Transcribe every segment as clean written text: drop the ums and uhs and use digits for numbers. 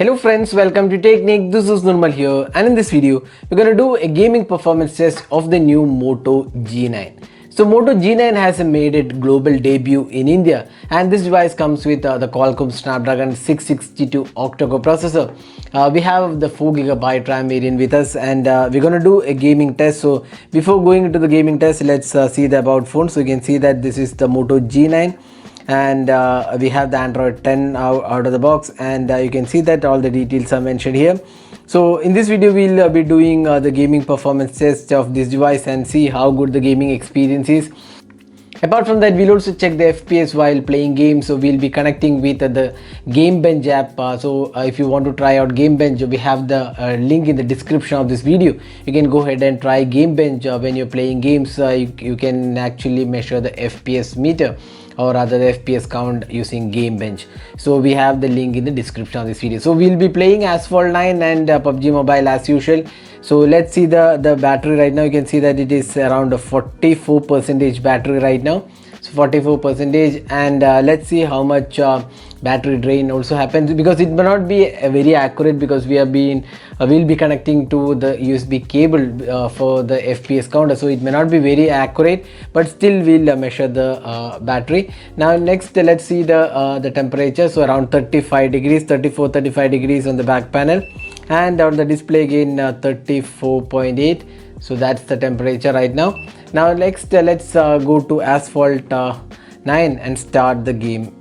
Hello friends, welcome to Technique. This is Nirmal here, and in this video we're going to do a gaming performance test of the new Moto G9. So Moto G9 has made its global debut in India, and this device comes with the Qualcomm Snapdragon 662 octa-core processor. We have the 4GB RAM variant with us, and we're going to do a gaming test. So before going into the gaming test, let's see the about phone. So you can see that this is the Moto G9, and we have the Android 10 out of the box, and you can see that all the details are mentioned here. So in this video we'll be doing the gaming performance test of this device and see how good the gaming experience is. Apart from that, we'll also check the FPS while playing games. So we'll be connecting with the GameBench app. If you want to try out GameBench, we have the link in the description of this video. You can go ahead and try GameBench when you're playing games. You can actually measure the FPS meter, or rather the FPS count, using GameBench. So we have the link in the description of this video. So we'll be playing Asphalt 9 and PUBG Mobile as usual. So let's see the battery right now. You can see that it is around a 44% battery right now. So 44%, and let's see how much battery drain also happens, because it may not be very accurate, because we'll be connecting to the USB cable for the FPS counter, so it may not be very accurate, but still we'll measure the battery. Now next, let's see the temperature. So around 35 degrees, 34-35 degrees on the back panel, and on the display again 34.8. so that's the temperature right now. Now next, let's go to Asphalt 9 and start the game.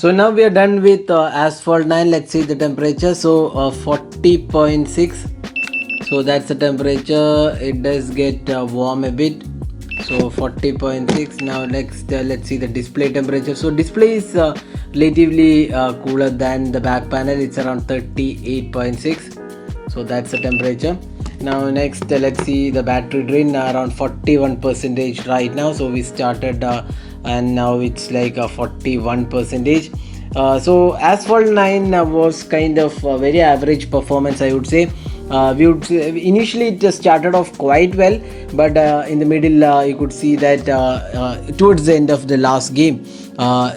So now we are done with Asphalt 9. Let's see the temperature. So 40.6. So that's the temperature. It does get warm a bit. So 40.6. Now next let's see the display temperature. So display is relatively cooler than the back panel. It's around 38.6. So that's the temperature. Now next let's see the battery drain, around 41 percentage right now. So we started and now it's like a 41 percentage. So Asphalt 9 was kind of very average performance, I would say. We would initially it just started off quite well, but in the middle you could see that towards the end of the last game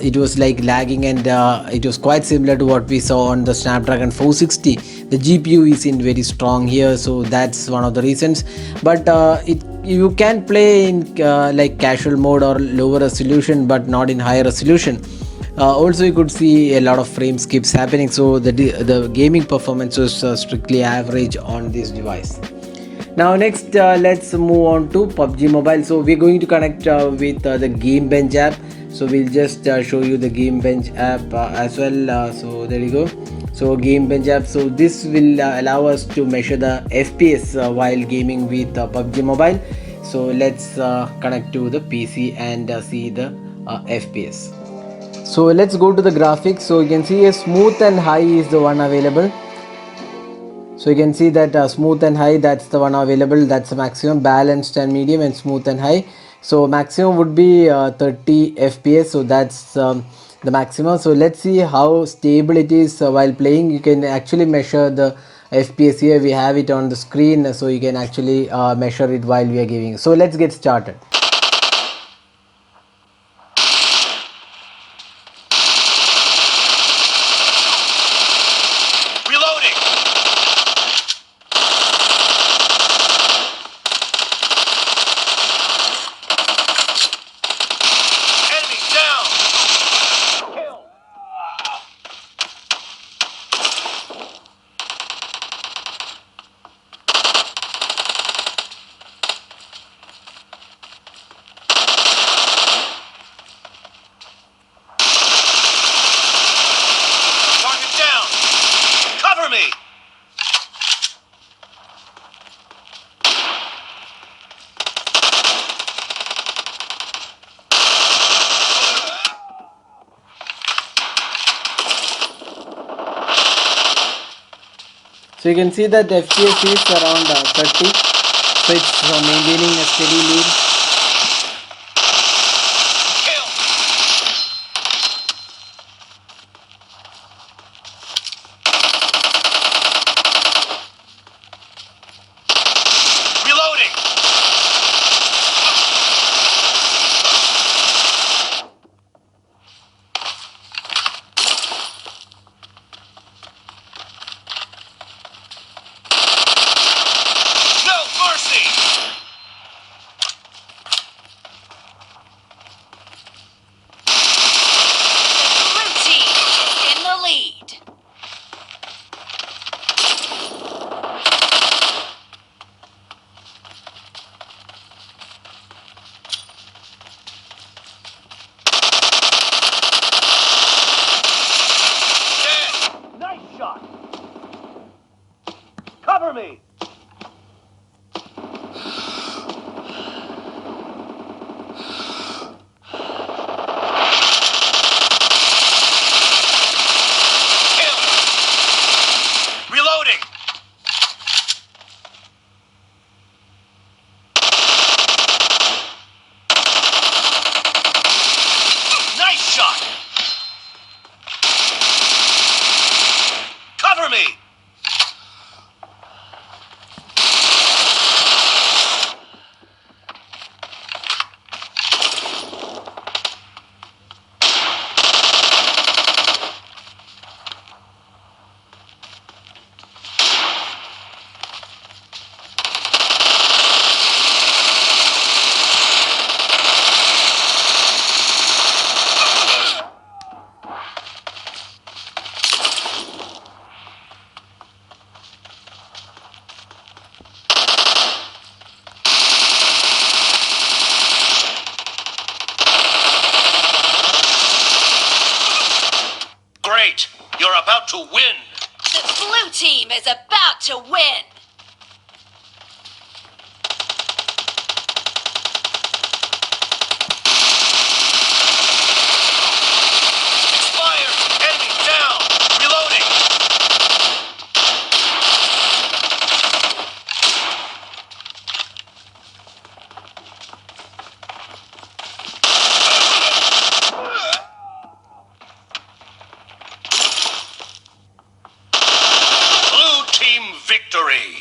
it was like lagging, and it was quite similar to what we saw on the Snapdragon 460. The GPU isn't very strong here, so that's one of the reasons. But you can play in like casual mode or lower resolution, but not in higher resolution. Also you could see a lot of frame skips happening, so the gaming performance was strictly average on this device. Now next let's move on to PUBG Mobile. So we're going to connect with the GameBench app. So we'll just show you the GameBench app as well. So there you go. So GameBench app, so this will allow us to measure the FPS while gaming with PUBG Mobile. So let's connect to the PC and see the FPS. So let's go to the graphics. So you can see a smooth and high is the one available. So you can see that smooth and high, that's the one available. That's the maximum. Balanced and medium and smooth and high. So maximum would be 30 FPS. So that's the maximum. So let's see how stable it is while playing. You can actually measure the FPS here. We have it on the screen, so you can actually measure it while we are giving. So let's get started. So you can see that the FPS is around 30. So it's maintaining a steady lead. Cover me! Reloading! Nice shot! Cover me! Great! You're about to win! The blue team is about to win! Expired! Enemy down! Reloading! Blue team victory!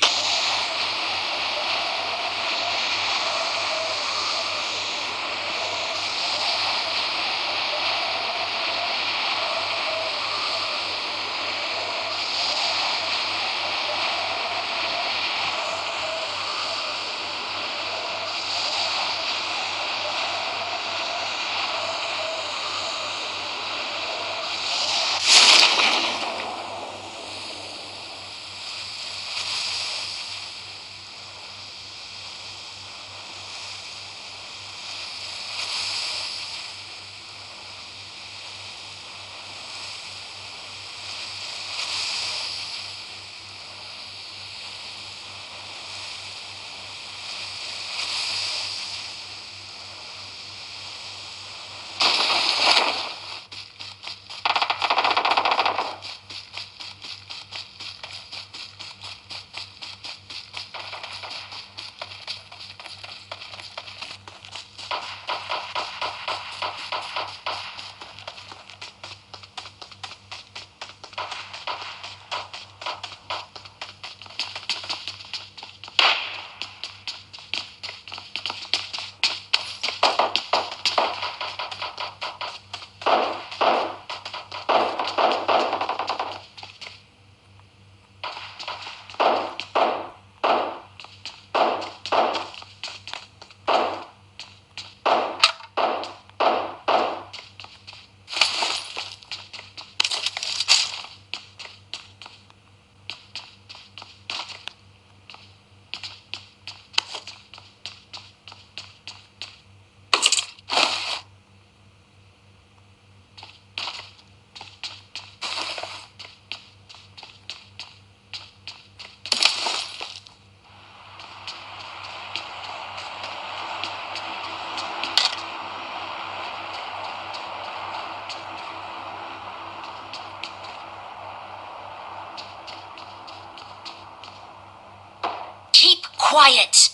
Keep quiet!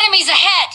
Enemies ahead!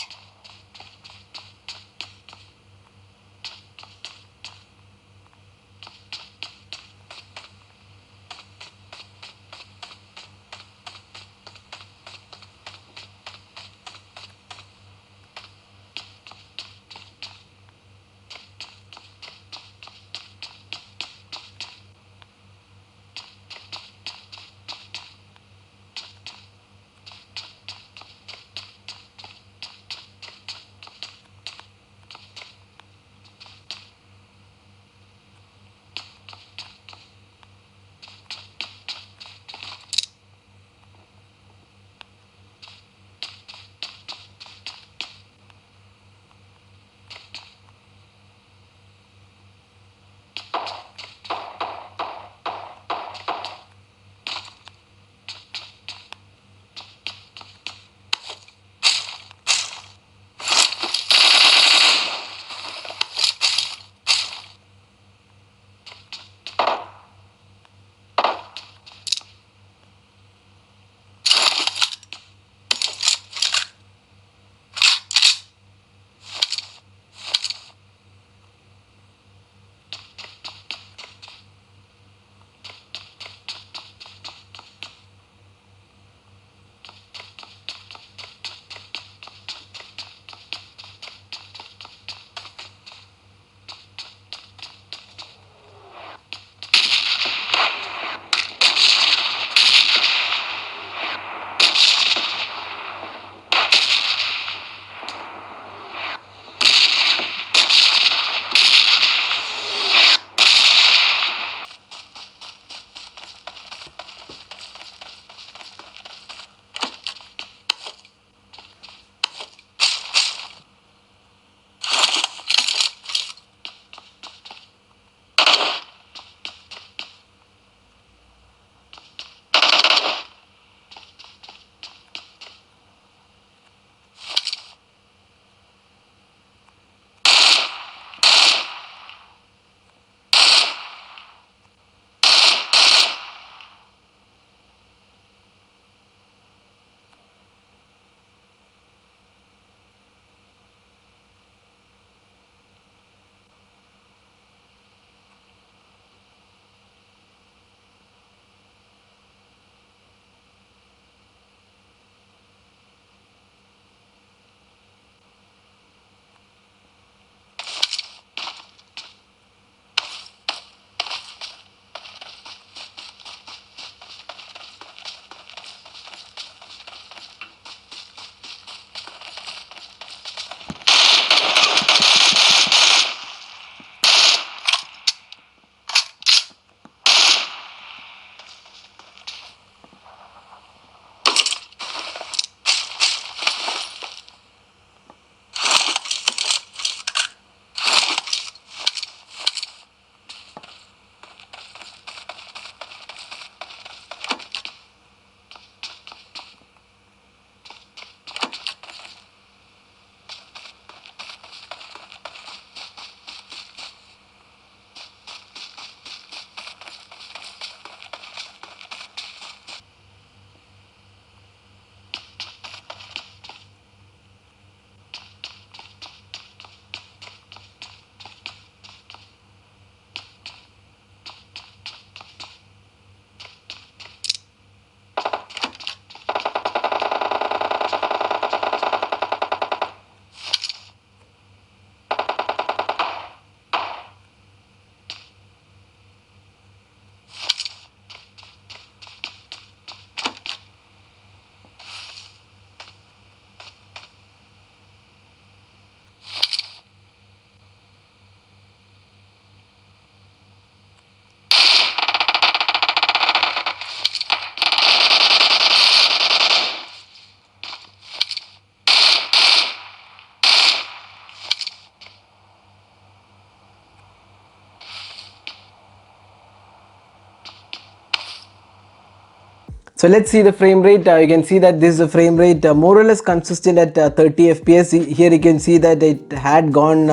So let's see the frame rate. You can see that this is the frame rate more or less consistent at 30 fps. Here you can see that it had gone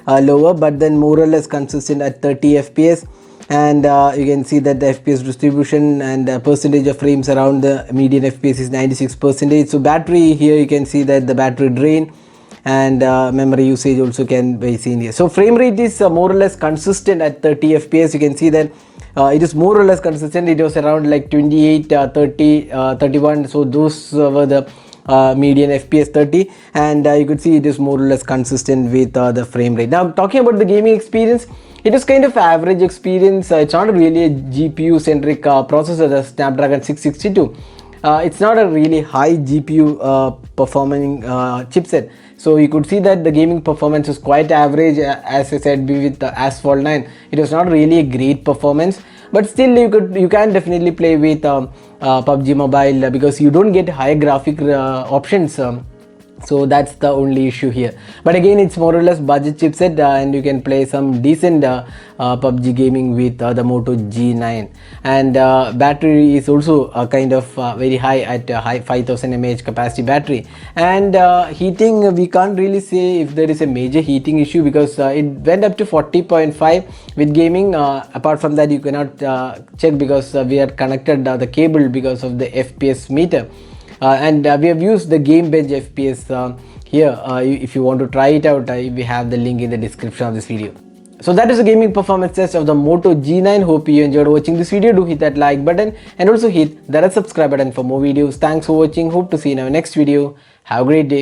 lower, but then more or less consistent at 30 fps. And you can see that the fps distribution and percentage of frames around the median fps is 96%. So battery, here you can see that the battery drain and memory usage also can be seen here. So frame rate is more or less consistent at 30 fps. You can see that it is more or less consistent. It was around like 28 30 31. So those were the median fps 30, and you could see it is more or less consistent with the frame rate. Now talking about the gaming experience, it is kind of average experience. It's not really a GPU centric processor, the Snapdragon 662. It's not a really high GPU performing chipset. So you could see that the gaming performance is quite average. As I said, with the Asphalt 9, it was not really a great performance, but still you can definitely play with PUBG Mobile because you don't get high graphic options. So that's the only issue here, but again it's more or less budget chipset, and you can play some decent PUBG gaming with the Moto G9. And battery is also kind of very high at high 5000 mAh capacity battery. And heating, we can't really say if there is a major heating issue because it went up to 40.5 with gaming. Apart from that, you cannot check because we are connected the cable because of the FPS meter. And we have used the GameBench FPS here. If you want to try it out, we have the link in the description of this video. So that is the gaming performance test of the Moto G9. Hope you enjoyed watching this video. Do hit that like button and also hit that subscribe button for more videos. Thanks for watching. Hope to see you in our next video. Have a great day.